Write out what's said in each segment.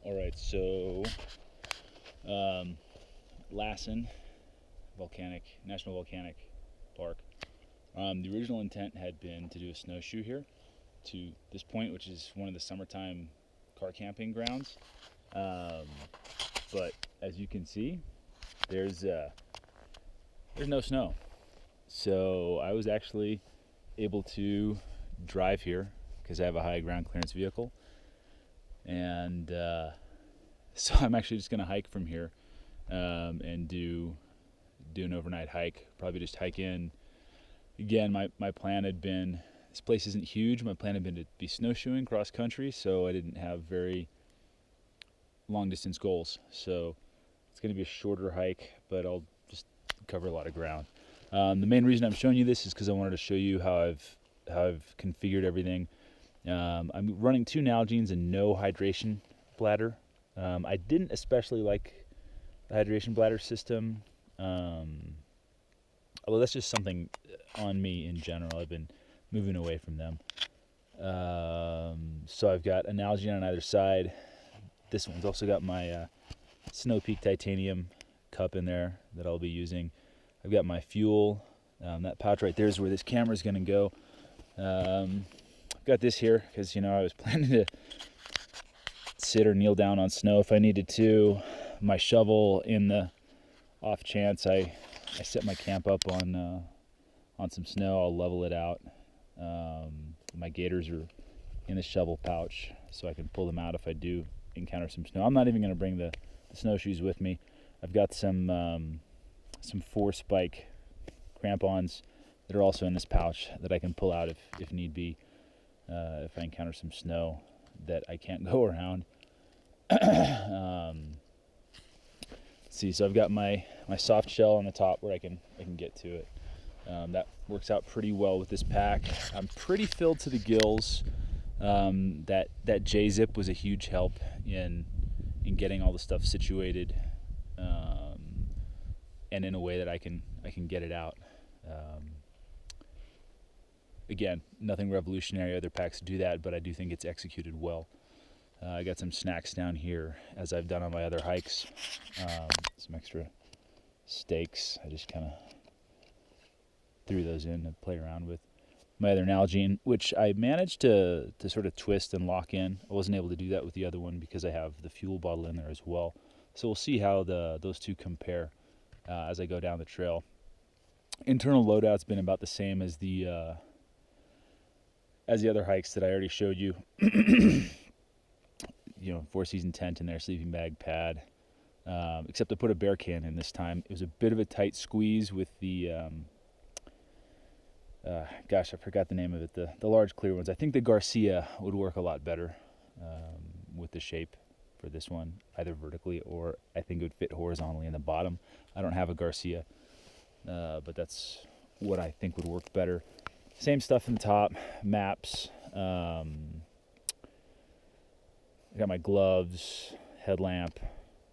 All right, so Lassen National Volcanic Park. The original intent had been to do a snowshoe here to this point, which is one of the summertime car camping grounds. But as you can see, there's no snow. So I was actually able to drive here because I have a high ground clearance vehicle, and so I'm actually just going to hike from here and do an overnight hike. Probably just hike in. Again, my plan had been, this place isn't huge. My plan had been to be snowshoeing cross country, so I didn't have very long distance goals. So it's going to be a shorter hike, but I'll just cover a lot of ground. The main reason I'm showing you this is because I wanted to show you how I've configured everything. I'm running 2 Nalgene's and no hydration bladder. I didn't especially like the hydration bladder system. Well, that's just something on me in general. I've been moving away from them. So I've got a Nalgene on either side. This one's also got my Snow Peak titanium cup in there that I'll be using. I've got my fuel. That pouch right there is where this camera is going to go. I've got this here because, I was planning to sit or kneel down on snow if I needed to. My shovel, in the off chance I set my camp up on some snow, I'll level it out. My gaiters are in the shovel pouch, so I can pull them out if I do encounter some snow. I'm not even going to bring the snowshoes with me. I've got some 4-spike crampons that are also in this pouch that I can pull out if need be, if I encounter some snow that I can't go around. See, so I've got my soft shell on the top where I can get to it. That works out pretty well with this pack. I'm pretty filled to the gills. That J-zip was a huge help in getting all the stuff situated, and in a way that I can get it out. Again, nothing revolutionary. Other packs do that, but I do think it's executed well. I got some snacks down here, as I've done on my other hikes. Some extra steaks. I just kind of threw those in to play around with. My other Nalgene, which I managed to sort of twist and lock in. I wasn't able to do that with the other one because I have the fuel bottle in there as well. So we'll see how those two compare as I go down the trail. Internal loadout's been about the same as the other hikes that I already showed you. 4-season tent in there, sleeping bag, pad. Except I put a bear can in this time. It was a bit of a tight squeeze with the gosh, I forgot the name of it. The large clear ones. I think the Garcia would work a lot better with the shape for this one, either vertically or I think it would fit horizontally in the bottom. I don't have a Garcia, but that's what I think would work better. Same stuff in the top, maps. I got my gloves, headlamp,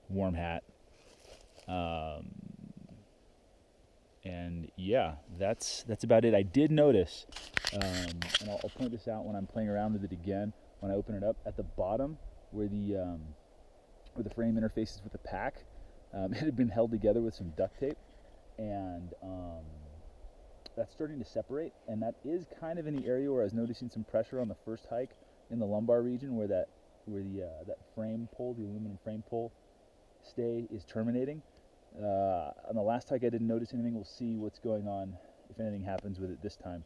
warm hat. And yeah, that's about it. I did notice, and I'll point this out when I'm playing around with it again, when I open it up, at the bottom where the frame interfaces with the pack, it had been held together with some duct tape, and that's starting to separate, and that is kind of in the area where I was noticing some pressure on the first hike in the lumbar region where that frame pole, the aluminum frame pole stay is terminating. On the last hike I didn't notice anything. We'll see what's going on, if anything happens with it this time.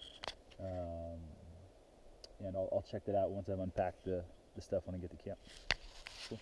And I'll check that out once I've unpacked the stuff when I get to camp. Cool.